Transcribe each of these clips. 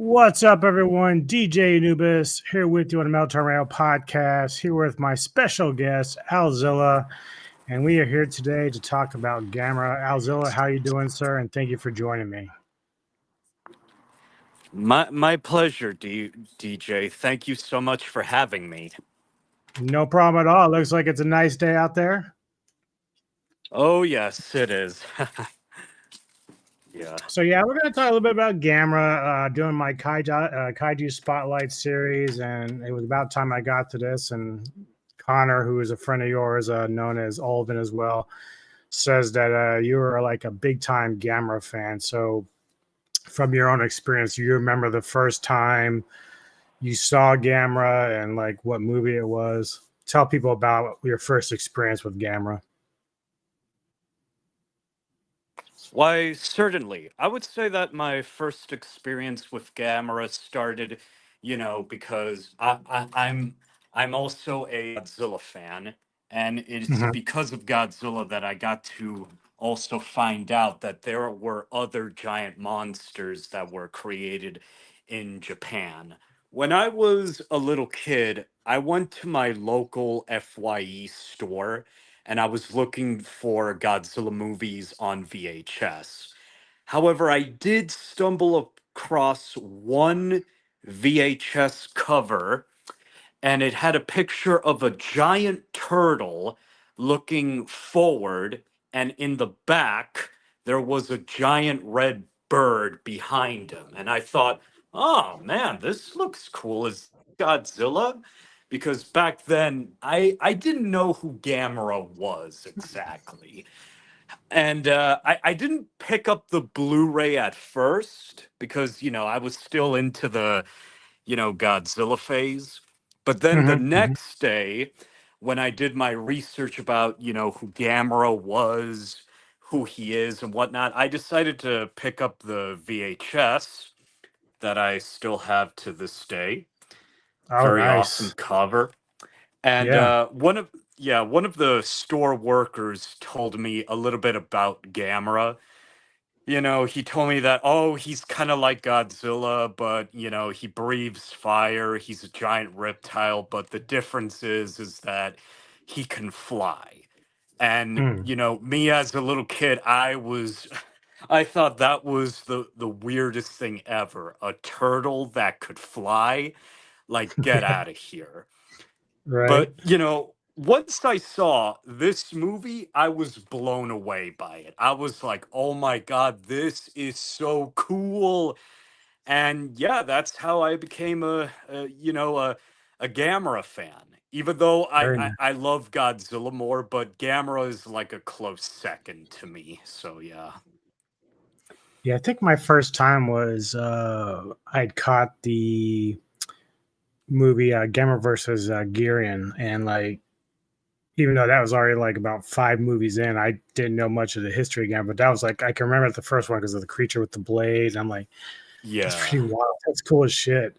What's up, everyone? DJ Anubis here with you on the Meltdown Rail podcast, here with my special guest, Alzilla. And we are here today to talk about Gamera. Alzilla, how you doing, sir? And thank you for joining me. My pleasure, DJ. Thank you so much for having me. No problem at all. Looks like it's a nice day out there. Oh yes, it is. Yeah. So yeah, we're going to talk a little bit about Gamera, doing my Kaiju Spotlight series, and it was about time I got to this. And Connor, who is a friend of yours, known as Alvin as well, says that you are like a big time Gamera fan. So from your own experience, you remember the first time you saw Gamera and like what movie it was? Tell people about your first experience with Gamera. Why, certainly. I would say that my first experience with Gamera started, because I'm also a Godzilla fan, and it's Mhm. because of Godzilla that I got to also find out that there were other giant monsters that were created in Japan. When I was a little kid, I went to my local FYE store and I was looking for Godzilla movies on VHS. However, I did stumble across one VHS cover, and it had a picture of a giant turtle looking forward, and in the back, there was a giant red bird behind him. And I thought, oh man, this looks cool. Is Godzilla? Because back then, I didn't know who Gamera was exactly. And I didn't pick up the Blu ray at first because, I was still into the Godzilla phase. But then the Mhm. Mhm. next day, when I did my research about, who Gamera was, who he is, and whatnot, I decided to pick up the VHS that I still have to this day. Oh, Very awesome nice. cover. And Yeah. one of the store workers told me a little bit about Gamera. He told me that, oh, he's kind of like Godzilla, but, he breathes fire. He's a giant reptile, but the difference is that he can fly. And, Mm. me as a little kid, I thought that was the weirdest thing ever. A turtle that could fly? Like, get Yeah. out of here. Right. But, once I saw this movie, I was blown away by it. I was like, oh my God, this is so cool. And yeah, that's how I became a Gamera fan. Even though Very I, nice. I love Godzilla more, but Gamera is like a close second to me. So yeah. Yeah, I think my first time was I'd caught the movie Gamera versus Girion, and like even though that was already like about 5 movies in, I didn't know much of the history again. But that was like I can remember the first one because of the creature with the blade. I'm like, that's Yeah. pretty wild. That's cool as shit.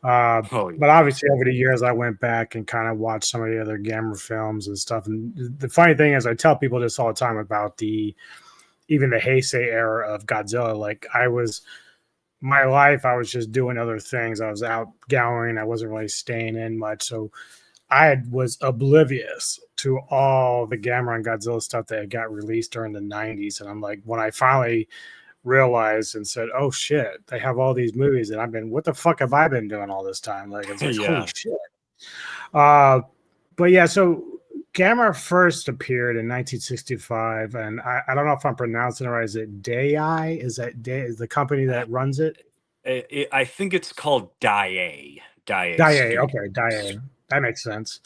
Uh, Oh but yeah. obviously, over the years, I went back and kind of watched some of the other Gamera films and stuff. And the funny thing is, I tell people this all the time about the even the Heisei era of Godzilla. Like my life, I was just doing other things. I was out going. I wasn't really staying in much. So was oblivious to all the Gamera and Godzilla stuff that got released during the 90s. And I'm like, when I finally realized and said, oh shit, they have all these movies. And what the fuck have I been doing all this time? Like, it's like, holy Yeah. shit. Uh, but yeah, so Gamera first appeared in 1965. And I don't know if I'm pronouncing it right. Is it Dai? Is the company Uh, that runs it? I think it's called Dai Dai. Okay, Dai. Studios. That makes sense.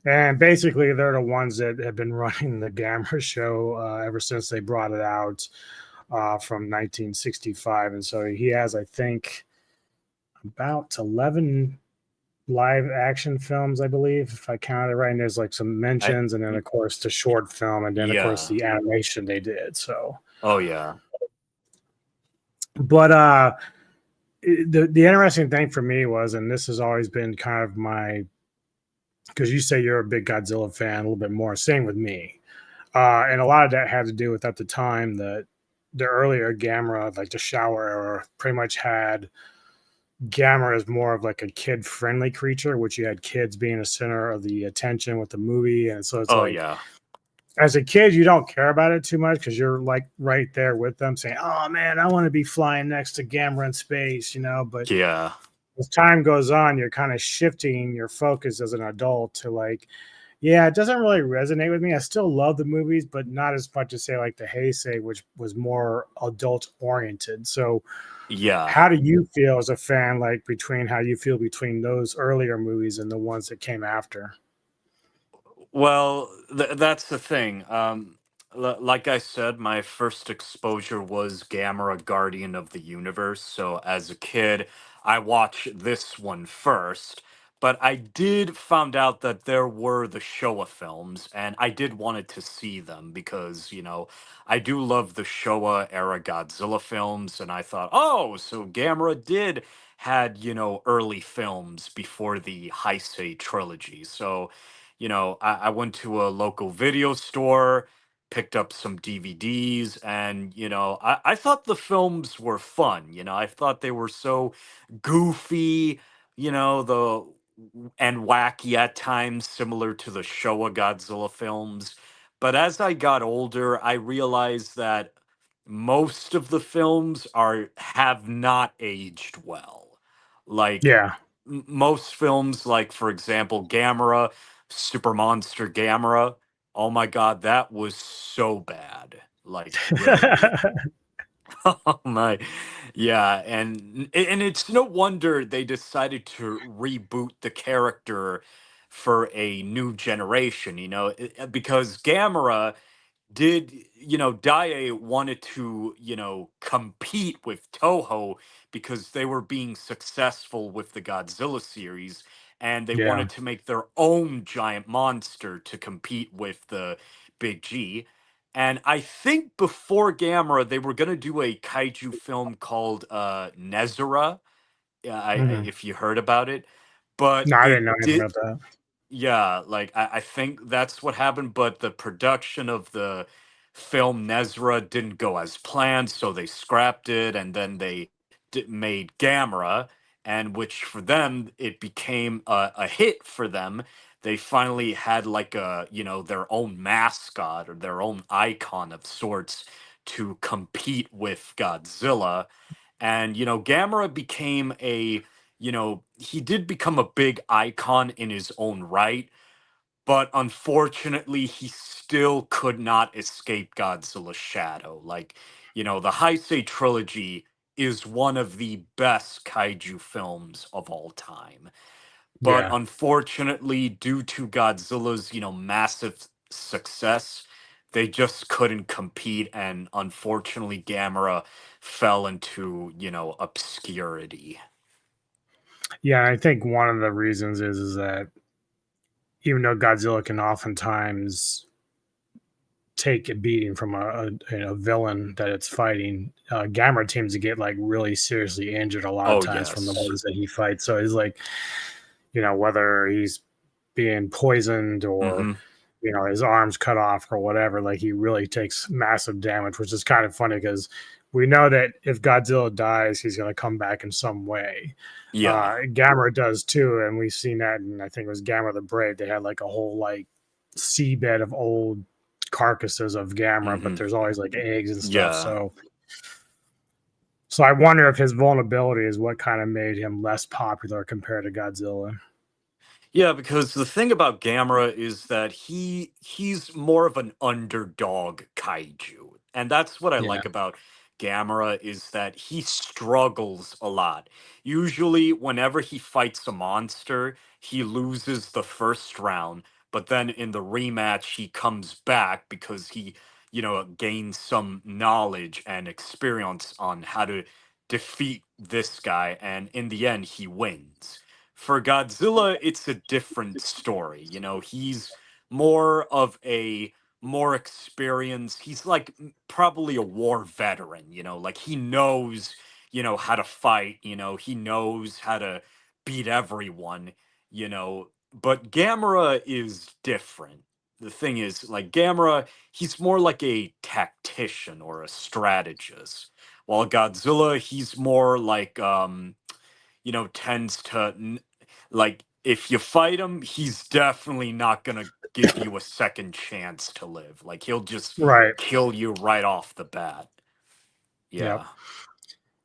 And basically, they're the ones that have been running the Gamera show ever since they brought it out from 1965. And so he has, I think, about 11 live action films, I believe, if I counted it right. And there's like some I mentions, and then, of course, the short film, and then, of course, Yeah. the animation they did. So, Oh yeah. but the interesting thing for me was, and this has always been kind of my, because you say you're a big Godzilla fan, a little bit more, same with me. And a lot of that had to do with at the time that the earlier Gamera, like the Shower era, pretty much had Gamera is more of like a kid friendly creature, which you had kids being the center of the attention with the movie. And so it's Oh like, yeah. as a kid, you don't care about it too much because you're like right there with them saying, oh man, I want to be flying next to Gamera in space, you know. But Yeah. as time goes on, you're kind of shifting your focus as an adult to like, yeah, it doesn't really resonate with me. I still love the movies, but not as much as say like the Heisei, which was more adult oriented. So Yeah. how do you feel as a fan, like between how you feel between those earlier movies and the ones that came after? Well, that's the thing. Like I said, my first exposure was Gamera Guardian of the Universe. So as a kid, I watched this one first. But I did found out that there were the Showa films, and I did wanted to see them because, I do love the Showa era Godzilla films, and I thought, oh, so Gamera did had, early films before the Heisei trilogy. So I went to a local video store, picked up some DVDs, and, I thought the films were fun. I thought they were so goofy, and wacky at times, similar to the Showa Godzilla films. But as I got older, I realized that most of the films have not aged well. Like Yeah. most films, like for example, Gamera, Super Monster Gamera. Oh my god, that was so bad. Like really. Oh my. Yeah, and it's no wonder they decided to reboot the character for a new generation, because Gamera did Daiei wanted to compete with Toho because they were being successful with the Godzilla series, and they Yeah. wanted to make their own giant monster to compete with the Big G. And I think before Gamera they were going to do a kaiju film called Nezura. Yeah, Hmm. if you heard about it, but No, I didn't know it anything did. about that. Yeah, like I think that's what happened, but the production of the film Nezra didn't go as planned, so they scrapped it, and then they made Gamera, and which for them it became a hit for them. They finally had like their own mascot or their own icon of sorts to compete with Godzilla, and Gamera became he did become a big icon in his own right, but unfortunately he still could not escape Godzilla's shadow. Like, the Heisei trilogy is one of the best kaiju films of all time, but Yeah. unfortunately due to Godzilla's massive success, they just couldn't compete, and unfortunately Gamera fell into obscurity. Yeah. I think one of the reasons is that even though Godzilla can oftentimes take a beating from a villain that it's fighting, Gamera teams to get like really seriously injured a lot of Oh times from the yes. ones that he fights. So he's like, whether he's being poisoned or Hmm. his arms cut off or whatever, like he really takes massive damage, which is kind of funny because we know that if Godzilla dies, he's going to come back in some way. Yeah. Gamera does too, and we've seen that, and I think it was Gamera the Brave. They had like a whole like seabed of old carcasses of Gamera, but Hmm. there's always like eggs and stuff. Yeah. So I wonder if his vulnerability is what kind of made him less popular compared to Godzilla. Yeah, because the thing about Gamera is that he's more of an underdog kaiju. And that's what I Yeah. like about Gamera is that he struggles a lot. Usually whenever he fights a monster, he loses the first round, but then in the rematch he comes back because he, gains some knowledge and experience on how to defeat this guy, and in the end he wins. For Godzilla, it's a different story. He's more of a more experienced. He's like probably a war veteran, like he knows, how to fight, he knows how to beat everyone, but Gamera is different. The thing is, like Gamera, he's more like a tactician or a strategist. While Godzilla, he's more like tends to like if you fight him, he's definitely not gonna give you a second chance to live. Like he'll just Right. kill you right off the bat. Yep. Yeah.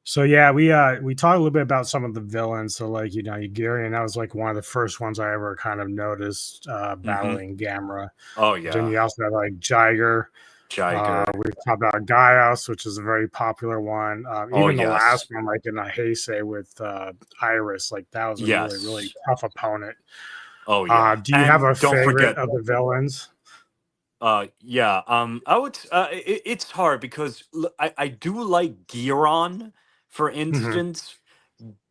So yeah, we talked a little bit about some of the villains. So like Gary, and that was like one of the first ones I ever kind of noticed Mm-hmm. battling Gamera. Oh But then yeah. you also have like Jiger. Jiger. We've talked about Gaius, which is a very popular one. Oh Even the last yes. one, like in the Heisei with Iris, like that was a really, really Yes. tough opponent. Oh yeah. Do you have a And don't favorite forget, of the villains? yeah, I would it's hard because I do like Giron, for Hmm. instance.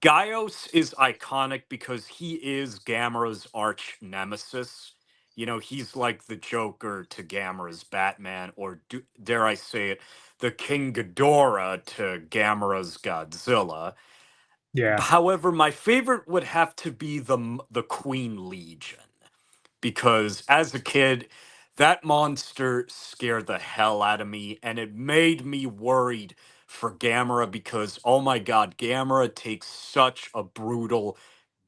Gaios is iconic because he is Gamera's arch nemesis. He's like the Joker to Gamera's Batman, or dare I say it, the King Ghidorah to Gamera's Godzilla. Yeah. However, my favorite would have to be the Queen Legion, because as a kid, that monster scared the hell out of me, and it made me worried for Gamera because, oh my god, Gamera takes such a brutal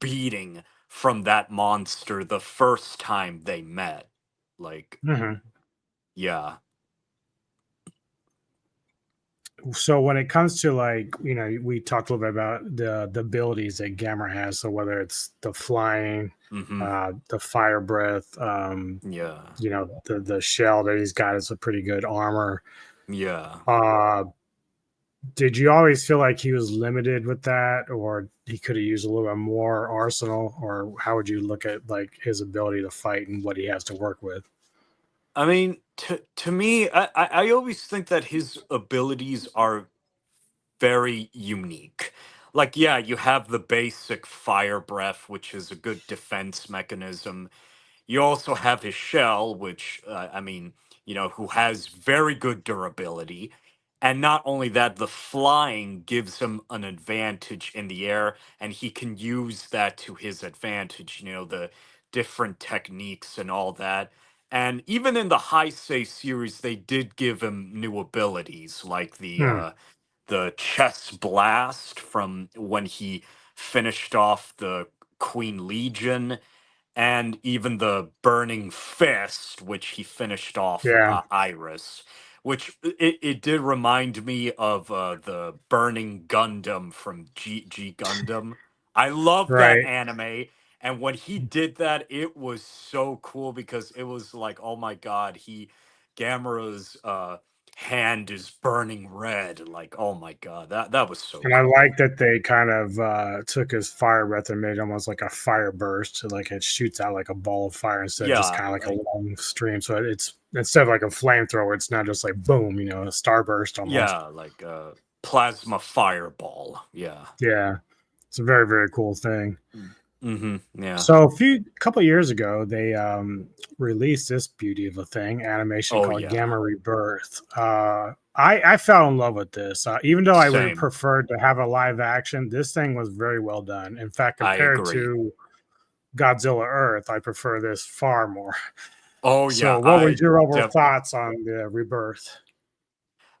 beating from that monster the first time they met. Like, Hmm. yeah. So when it comes to like, we talked a little bit about the abilities that Gamera has. So whether it's the flying, Mm-hmm. the fire breath, Yeah. the shell that he's got is a pretty good armor. Yeah. Uh, did you always feel like he was limited with that, or he could have used a little bit more arsenal, or how would you look at like his ability to fight and what he has to work with? I mean, to me, I always think that his abilities are very unique. Like, yeah, you have the basic fire breath, which is a good defense mechanism. You also have his shell, which, I mean, who has very good durability. And not only that, the flying gives him an advantage in the air, and he can use that to his advantage, the different techniques and all that. And even in the Heisei series, they did give him new abilities, like Hmm. the chess blast from when he finished off the Queen Legion, and even the Burning Fist, which he finished off Yeah. Iris, which it did remind me of the Burning Gundam from G Gundam. I love that Right. anime, and when he did that, it was so cool because it was like, oh my god, Gamera's hand is burning red. Like, oh my god, that was so And I cool. like that they kind of took his fire breath and made it almost like a fire burst. So like it shoots out like a ball of fire instead of just Yeah, kind of like a like long stream. So it's instead of like a flamethrower, it's not just like boom, a starburst almost. yeah, like a plasma fireball. Yeah. Yeah. It's a very, very cool thing. Mm-hmm. Yeah. So a couple of years ago, they released this beauty of a thing animation Oh called yeah. Gamma Rebirth. I fell in love with this, even though I would have Same. preferred to have a live action. This thing was very well done. In fact, I compared agree. to Godzilla Earth, I prefer this far more. Oh So, yeah. what was your overall thoughts on the Rebirth?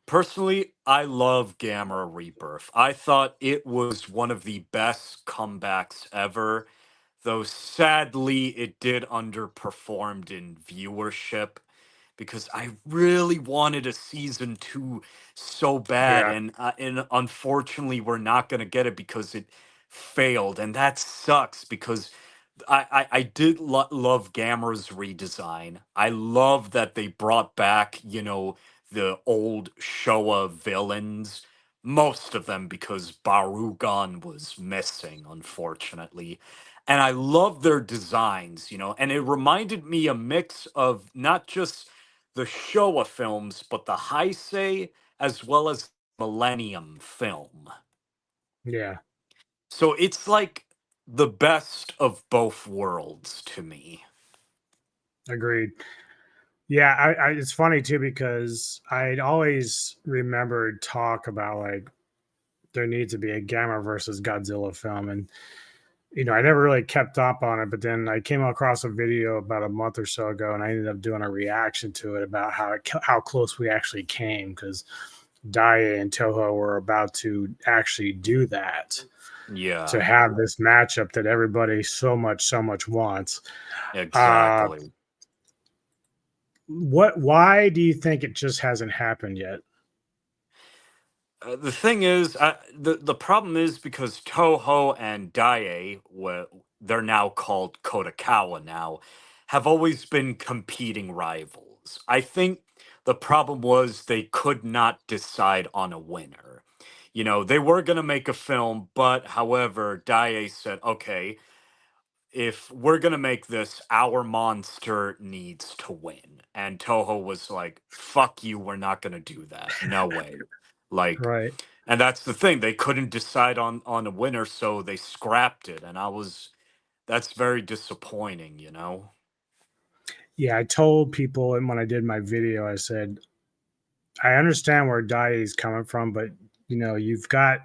Personally, I love Gamma Rebirth. I thought it was one of the best comebacks ever, though sadly it did underperformed in viewership because I really wanted a season 2 so bad, Yeah, and unfortunately we're not going to get it because it failed, and that sucks because I did love Gamera's redesign. I love that they brought back, the old Showa villains, most of them because Barugon was missing, unfortunately. And I love their designs, and it reminded me a mix of not just the Showa films, but the Heisei as well as Millennium film. yeah, So it's like the best of both worlds to me. agreed. Yeah, it's funny too because I'd always remembered talk about like there needs to be a Gamma versus Godzilla film, and I never really kept up on it. But then I came across a video about a month or so ago, and I ended up doing a reaction to it about how close we actually came because Daiei and Toho were about to actually do that, Yeah, to have this matchup that everybody so much wants. Uh, exactly. why do you think it just hasn't happened yet? The thing is, the problem is because Toho and Daiei, they're now called Kodakawa now, have always been competing rivals. I think the problem was they could not decide on a winner. You know, they were going to make a film, but however, Daiei said, okay, if we're going to make this, our monster needs to win. And Toho was like, fuck you, we're not going to do that. No way. Like, Right. and that's the thing. They couldn't decide on a winner, so they scrapped it. And that's very disappointing, you know? Yeah, I told people, and when I did my video, I said, I understand where Dai is coming from, but you've got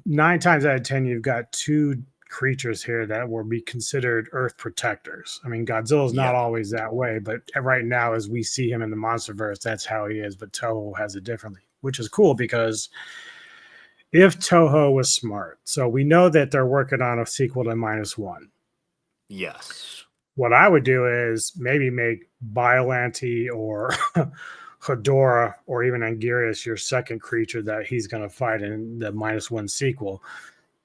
9 times out of 10, you've got two creatures here that will be considered Earth protectors. I mean, Godzilla's not Yeah, always that way, but right now, as we see him in the MonsterVerse, that's how he is. But Toho has it differently, which is cool because if Toho was smart, so we know that they're working on a sequel to Minus One. yes. What I would do is maybe make Biollante or Hedorah or even Anguirus your second creature that he's going to fight in the Minus One sequel.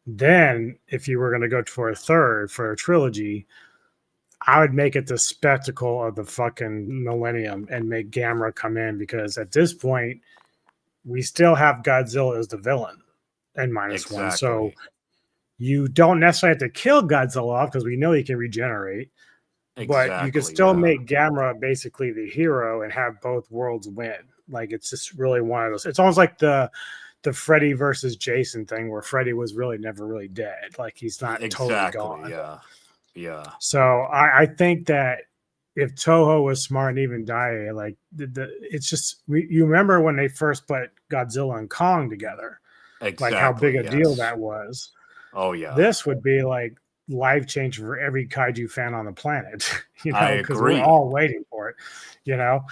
Then, if you were going to go for a third for a trilogy, I would make it the spectacle of the fucking millennium and make Gamera come in, because at this point, we still have Godzilla as the villain in Minus One. So Exactly. you don't necessarily have to kill Godzilla off because we know he can regenerate, but you could Exactly, still yeah. make Gamera basically the hero and have both worlds win. Like, it's just really one of those. It's almost like the Freddy versus Jason thing, where Freddy was really never really dead. Like, he's not totally Exactly, gone. yeah. Yeah. So I think that if Toho was smart and even Dai, like it's just you remember when they first put Godzilla and Kong together, like how big Exactly, a deal yes. that was. Oh, yeah. This would be like life changing for every kaiju fan on the planet, I because we're agree. all waiting for it, you know.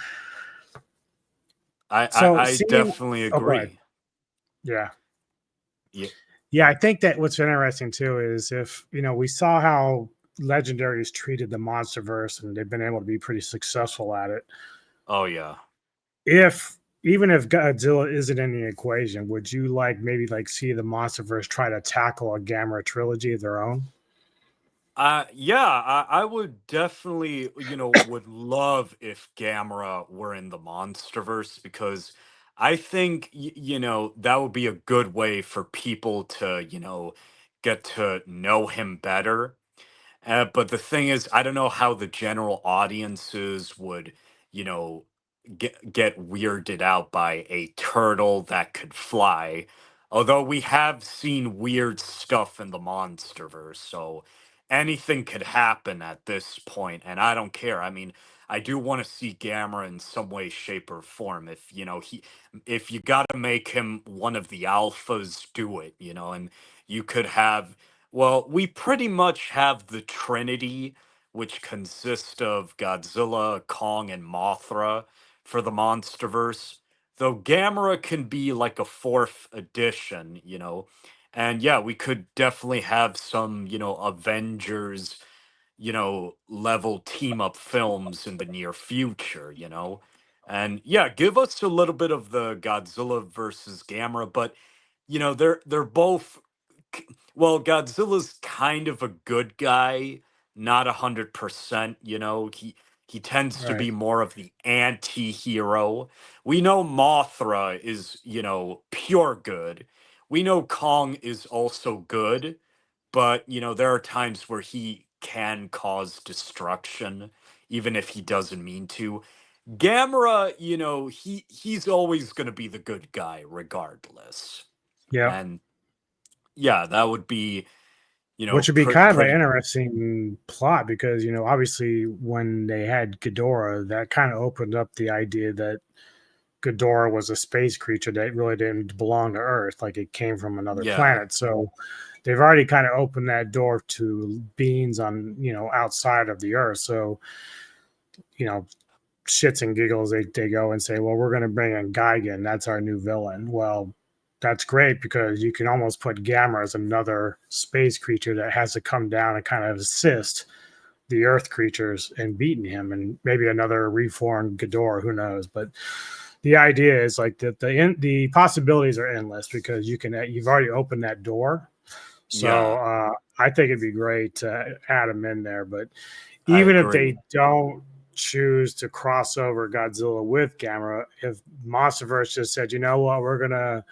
I, So I, I seeing, definitely oh, go ahead. agree. Yeah, Yeah. yeah. I think that what's interesting too is, if we saw how Legendary's treated the MonsterVerse, and they've been able to be pretty successful at it. Oh, yeah. If Even if Godzilla isn't in the equation, would you like maybe like see the MonsterVerse try to tackle a Gamera trilogy of their own? Yeah, I would definitely, would love if Gamera were in the Monsterverse, because I think, that would be a good way for people to, get to know him better. But the thing is, I don't know how the general audiences would, you know, get weirded out by a turtle that could fly. Although we have seen weird stuff in the MonsterVerse, so anything could happen at this point, and I don't care. I mean, I do want to see Gamera in some way, shape, or form. If you got to make him one of the alphas, do it. And you could have. Well, we pretty much have the Trinity, which consists of Godzilla, Kong, and Mothra for the Monsterverse. Though Gamera can be like a fourth edition, And yeah, we could definitely have some, Avengers, level team up films in the near future. And yeah, give us a little bit of the Godzilla versus Gamera, but they're both well, Godzilla's kind of a good guy, not 100%. He tends to Right. be more of the anti-hero. We know Mothra is, pure good. We know Kong is also good, but there are times where he can cause destruction, even if he doesn't mean to. Gamera, he's always going to be the good guy regardless. Yeah. And yeah, that would be Which would be kind of an pretty. interesting plot, because obviously when they had Ghidorah, that kind of opened up the idea that Ghidorah was a space creature that really didn't belong to Earth, like it came from another Yeah, planet. So they've already kind of opened that door to beings on outside of the Earth. So you know shits and giggles, they go and say, well, we're going to bring in Gigan. That's our new villain. Well, that's great because you can almost put Gamera as another space creature that has to come down and kind of assist the Earth creatures in beating him, and maybe another reformed Ghidorah. Who knows? But the idea is like that the possibilities are endless because you've already opened that door. So Yeah, I think it'd be great to add them in there. But I even if they agree. don't choose to cross over Godzilla with Gamera, if MonsterVerse just said, you know what, we're gonna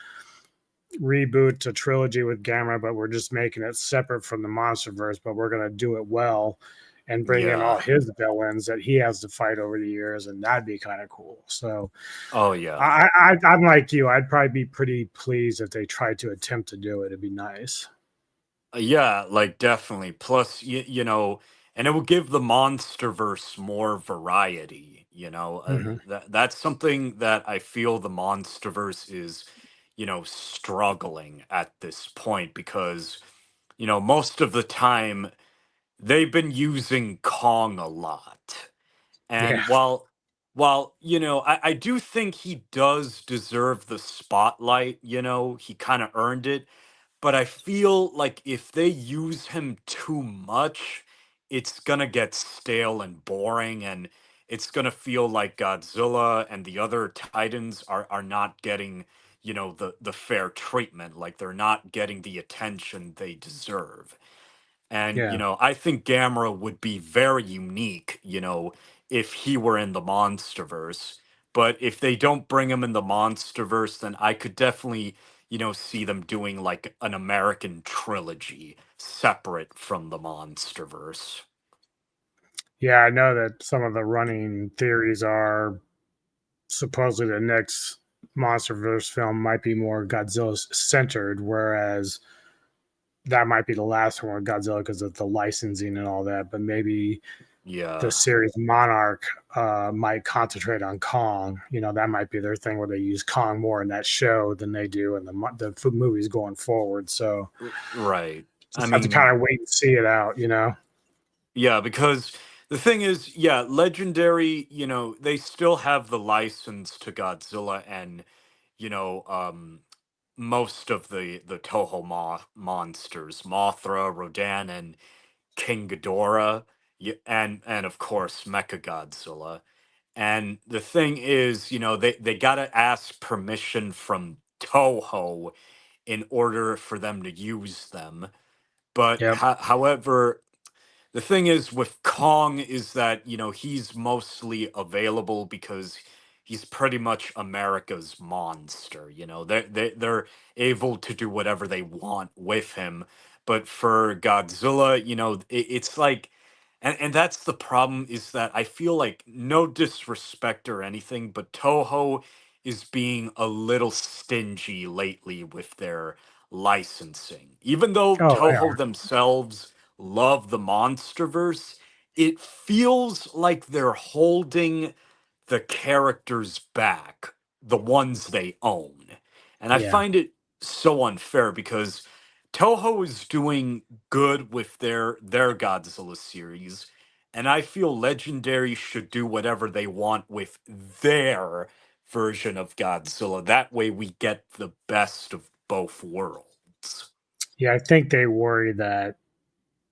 reboot a trilogy with Gamera, but we're just making it separate from the MonsterVerse, but we're gonna do it well and bring in all Yeah. his villains that he has to fight over the years, and that'd be kind of cool. So Oh yeah. I'm like you. I'd probably be pretty pleased if they tried to attempt to do it. It'd be nice. Yeah, like definitely. Plus, you know, and it will give the MonsterVerse more variety. You know, Hmm. that's something that I feel the MonsterVerse is, struggling at this point because, most of the time they've been using Kong a lot. Yeah, And while I do think he does deserve the spotlight, he kind of earned it, but I feel like if they use him too much, it's gonna get stale and boring, and it's gonna feel like Godzilla and the other Titans are not getting, the fair treatment, like they're not getting the attention they deserve. And, yeah. I think Gamera would be very unique, if he were in the Monsterverse. But if they don't bring him in the Monsterverse, then I could definitely, see them doing like an American trilogy separate from the Monsterverse. Yeah, I know that some of the running theories are supposedly the next MonsterVerse film might be more Godzilla centered, whereas that might be the last one with Godzilla because of the licensing and all that. But maybe the Yeah. series Monarch might concentrate on Kong. You know, that might be their thing where they use Kong more in that show than they do in the movies going forward. So Right. I just have to kind mean, of wait and see it out. You know. yeah, because the thing is, yeah, Legendary, they still have the license to Godzilla and, most of the Toho monsters, Mothra, Rodan, and King Ghidorah, and of course Mechagodzilla. And the thing is, they gotta ask permission from Toho in order for them to use them. But Yep. however, the thing is with Kong is that, he's mostly available because he's pretty much America's monster. They're able to do whatever they want with him. But for Godzilla, it's like, and that's the problem, is that I feel like, no disrespect or anything, but Toho is being a little stingy lately with their licensing. Even though Oh, yeah. Toho themselves love the Monsterverse, it feels like they're holding the characters back, the ones they own. And I Yeah. find it so unfair because Toho is doing good with their Godzilla series, and I feel Legendary should do whatever they want with their version of Godzilla. That way we get the best of both worlds. Yeah. I think they worry that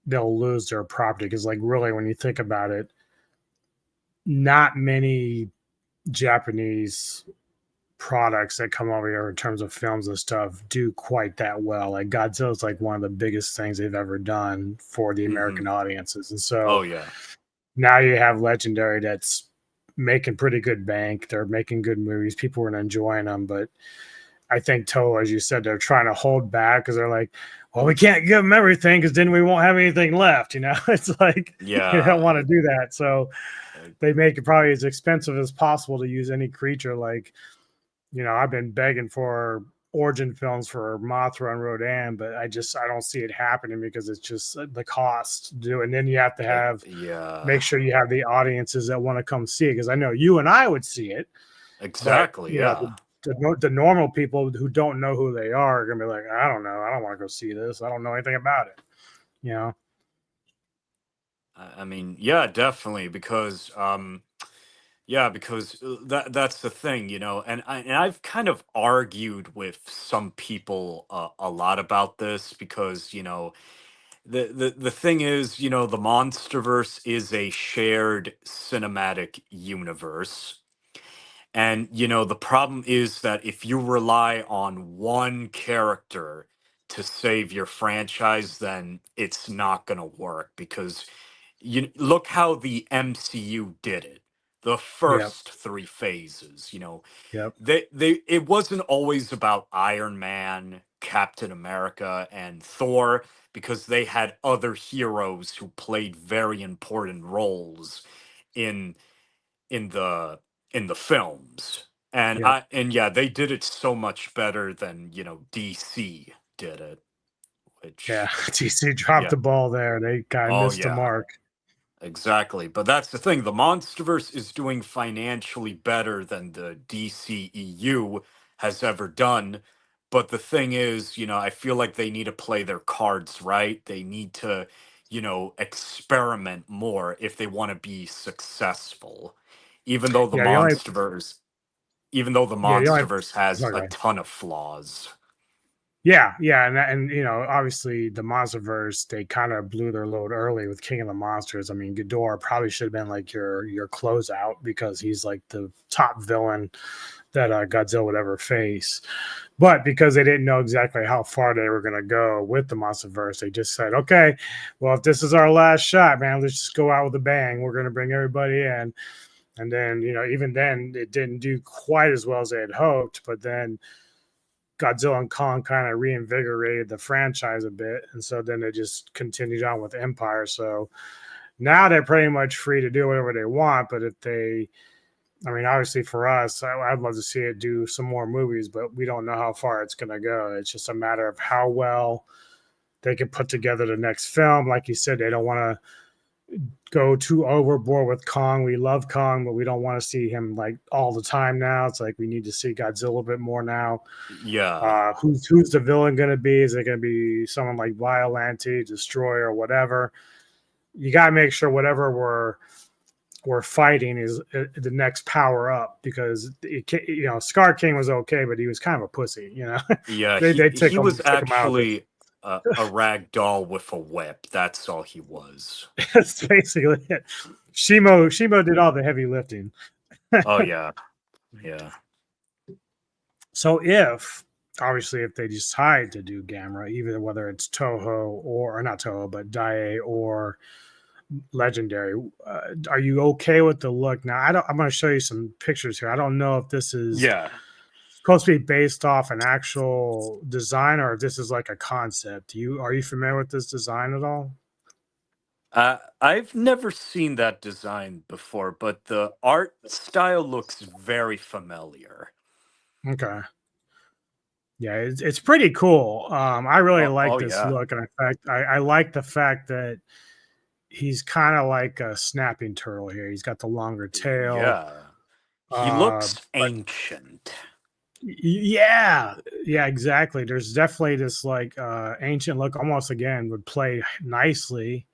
they'll lose their property because, like, really, when you think about it, not many Japanese products that come over here in terms of films and stuff do quite that well. Like Godzilla is like one of the biggest things they've ever done for the Hmm. American audiences. And Oh so yeah. now you have Legendary that's making pretty good bank. They're making good movies. People are enjoying them, but I think Toho, as you said, they're trying to hold back because they're like, well, we can't give them everything because then we won't have anything left. You know, it's like they don't Yeah. want to do that. So uh, they make it probably as expensive as possible to use any creature. Like, you know, I've been begging for origin films for Mothra and Rodan, but I don't see it happening because it's just the cost to do it. And then you have to have yeah. make sure you have the audiences that want to come see it because I know you and I would see it, but Exactly. you know Yeah. the normal people who don't know who they are gonna be like, I don't know, I don't want to go see this, I don't know anything about it, you know. I mean, yeah, definitely, because Yeah, because that's the thing, and I've kind of argued with some people a lot about this because the thing is, the MonsterVerse is a shared cinematic universe. And the problem is that if you rely on one character to save your franchise, then it's not going to work because you look how the MCU did it. The Yep. first three phases, Yep. they it wasn't always about Iron Man, Captain America, and Thor because they had other heroes who played very important roles in in the in the films. And Yep. and yeah, they did it so much better than, DC did it, Yeah. which TC dropped yeah. the ball there. They kind of Oh missed the yeah. mark. Exactly. But that's the thing. The Monsterverse is doing financially better than the DCEU has ever done. But the thing is, I feel like they need to play their cards right. They need to, experiment more if they want to be successful. Even though the Yeah. The only, Monsterverse, even though the yeah. The only, Monsterverse has sorry, a go ahead. ton of flaws. Yeah, yeah, and obviously the MonsterVerse they kind of blew their load early with King of the Monsters. I mean, Ghidorah probably should have been like your closeout because he's like the top villain that Godzilla would ever face. But because they didn't know exactly how far they were going to go with the MonsterVerse, they just said, "Okay, well, if this is our last shot, man, let's just go out with a bang. We're going to bring everybody in." And then, even then, it didn't do quite as well as they had hoped. But then Godzilla and Kong kind of reinvigorated the franchise a bit, and so then they just continued on with Empire. So now they're pretty much free to do whatever they want. But if they, I mean, obviously for us, I'd love to see it do some more movies, but we don't know how far it's going to go. It's just a matter of how well they can put together the next film. Like you said, they don't want to go too overboard with Kong. We love Kong, but we don't want to see him like all the time now. It's like we need to see Godzilla a bit more now. Yeah. Who's the villain going to be? Is it going to be someone like Violante, Destroyer, whatever? You got to make sure whatever we're fighting is the next power up because Scar King was okay, but he was kind of a pussy. Yeah, They he was took him out of it. actually a rag doll with a whip. That's all he was. That's basically it. Shimo did all the heavy lifting. Oh yeah, yeah, So if obviously if they decide to do Gamera, even whether it's Toho or not Toho, but Daiei or Legendary, are you okay with the look? Now I'm going to show you some pictures here. I don't know if this is yeah. supposed to be based off an actual design or if this is like a concept. Are you familiar with this design at all? I've never seen that design before, but the art style looks very familiar. Okay. Yeah, it's pretty cool. I really Oh, like oh this yeah, look, and in fact, I like the fact that he's kind of like a snapping turtle here. He's got the longer tail, yeah. He looks but ancient. yeah, yeah, exactly. There's definitely this like ancient look. Almost again would play nicely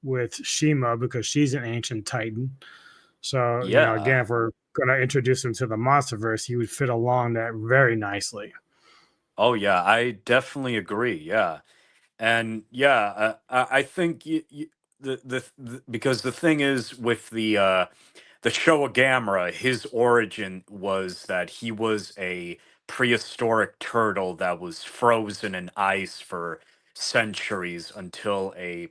with Shima because she's an ancient titan. So Yeah. again, if we're going to introduce him to the MonsterVerse, he would fit along that very nicely. Oh yeah, I definitely agree. Yeah. And yeah, I think because the thing is with the Showa Gamera, his origin was that he was a prehistoric turtle that was frozen in ice for centuries until a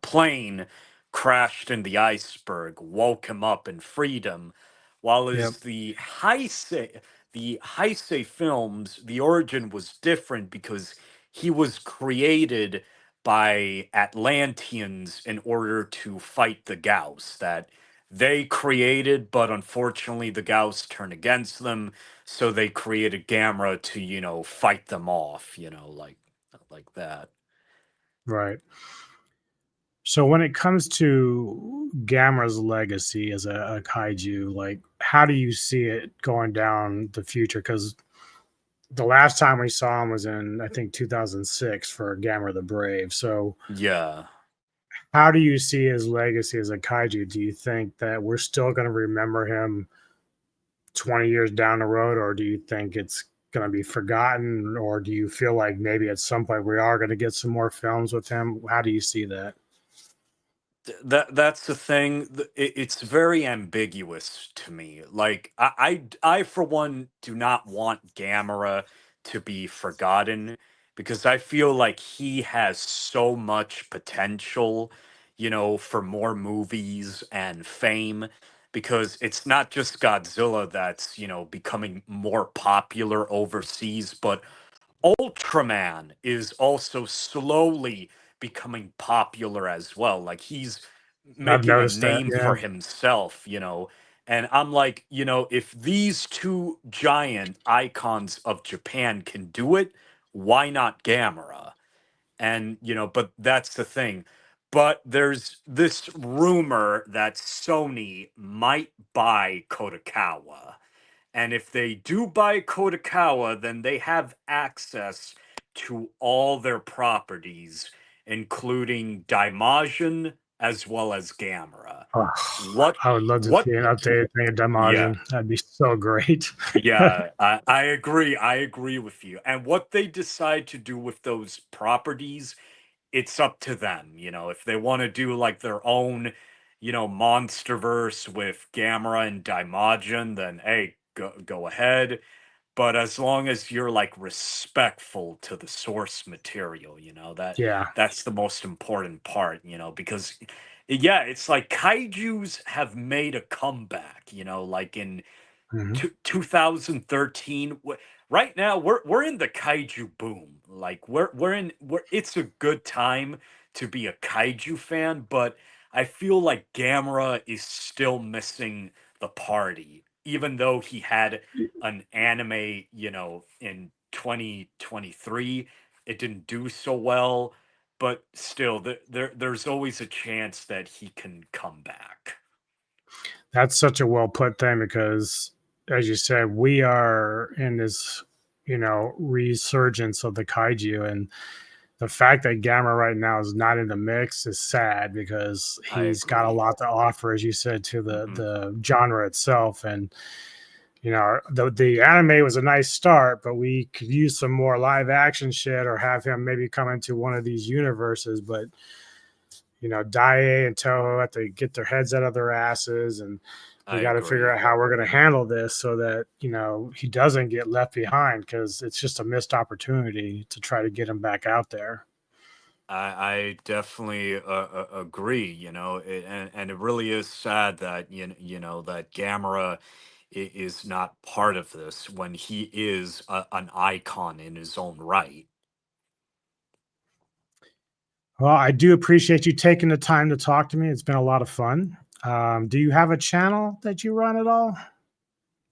plane crashed in the iceberg, woke him up and freed him. While Yep. as the Heisei films, the origin was different because he was created by Atlanteans in order to fight the Gauss that they created, but unfortunately the Gauss turned against them, so they created Gamera to, fight them off, like that. Right. So when it comes to Gamera's legacy as a kaiju, like how do you see it going down the future? Because the last time we saw him was in I think 2006 for Gamera the Brave. So Yeah. How do you see his legacy as a kaiju? Do you think that we're still going to remember him 20 years down the road, or do you think it's going to be forgotten, or do you feel like maybe at some point we are going to get some more films with him? How do you see that? That's the thing. It's very ambiguous to me. Like I for one do not want Gamera to be forgotten because I feel like he has so much potential, for more movies and fame. Because it's not just Godzilla that's, becoming more popular overseas, but Ultraman is also slowly becoming popular as well. Like he's I've making a noticed that. name Yeah. for himself. And I'm like, if these two giant icons of Japan can do it, why not Gamera? And, but that's the thing. But there's this rumor that Sony might buy Kodakawa, and if they do buy Kodakawa, then they have access to all their properties, including Daimajin as well as Gamera. Oh, What I would love to what see an updated thing of yeah. Damajin. That'd be so great. Yeah, I agree. I agree with you. And what they decide to do with those properties, it's up to them. If they want to do like their own, monsterverse with Gamera and Daimajin, then hey, go ahead. But as long as you're like respectful to the source material, Yeah. that's the most important part, because yeah, it's like kaijus have made a comeback, like in Mhm. 2013. Right now we're in the kaiju boom. Like we're it's a good time to be a kaiju fan, but I feel like Gamera is still missing the party, even though he had an anime, in 2023. It didn't do so well, but still there's always a chance that he can come back. That's such a well put thing because, as you said, we are in this, resurgence of the kaiju. And the fact that Gamma right now is not in the mix is sad because I he's got a agree. lot to offer, as you said, to the Hmm. the genre itself. And the anime was a nice start, but we could use some more live action shit or have him maybe come into one of these universes. But Daiei and Toho have to get their heads out of their asses, and I we got to figure agree. out how we're going to handle this so that he doesn't get left behind because it's just a missed opportunity to try to get him back out there. I definitely agree. And it really is sad that that Gamera is not part of this when he is an icon in his own right. Well, I do appreciate you taking the time to talk to me. It's been a lot of fun. Do you have a channel that you run at all?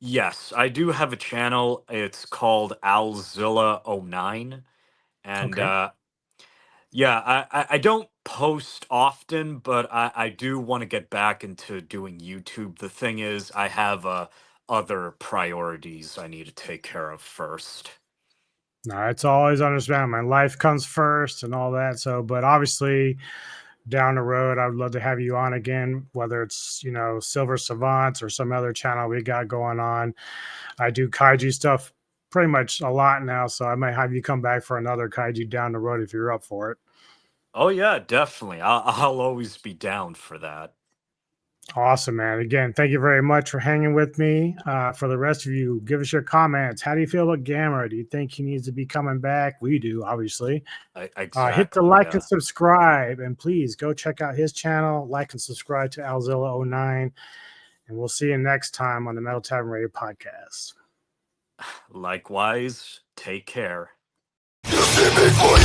Yes, I do have a channel. It's called Alzilla09, and Okay. yeah, I don't post often, but I do want to get back into doing YouTube. The thing is, I have other priorities I need to take care of first. No, it's always understandable. My life comes first and all that. So, but obviously, down the road, I would love to have you on again, whether it's, Silver Savants or some other channel we got going on. I do kaiju stuff pretty much a lot now. So I might have you come back for another kaiju down the road if you're up for it. Oh yeah, definitely. I'll always be down for that. Awesome, man. Again, thank you very much for hanging with me. For the rest of you, give us your comments. How do you feel about Gamera? Do you think he needs to be coming back? We do, obviously. Hit the Exactly. like and Yeah. subscribe, and please go check out his channel. Like and subscribe to Alzilla09, and we'll see you next time on the Metal Tavern Radio podcast. Likewise. Take care. You see me for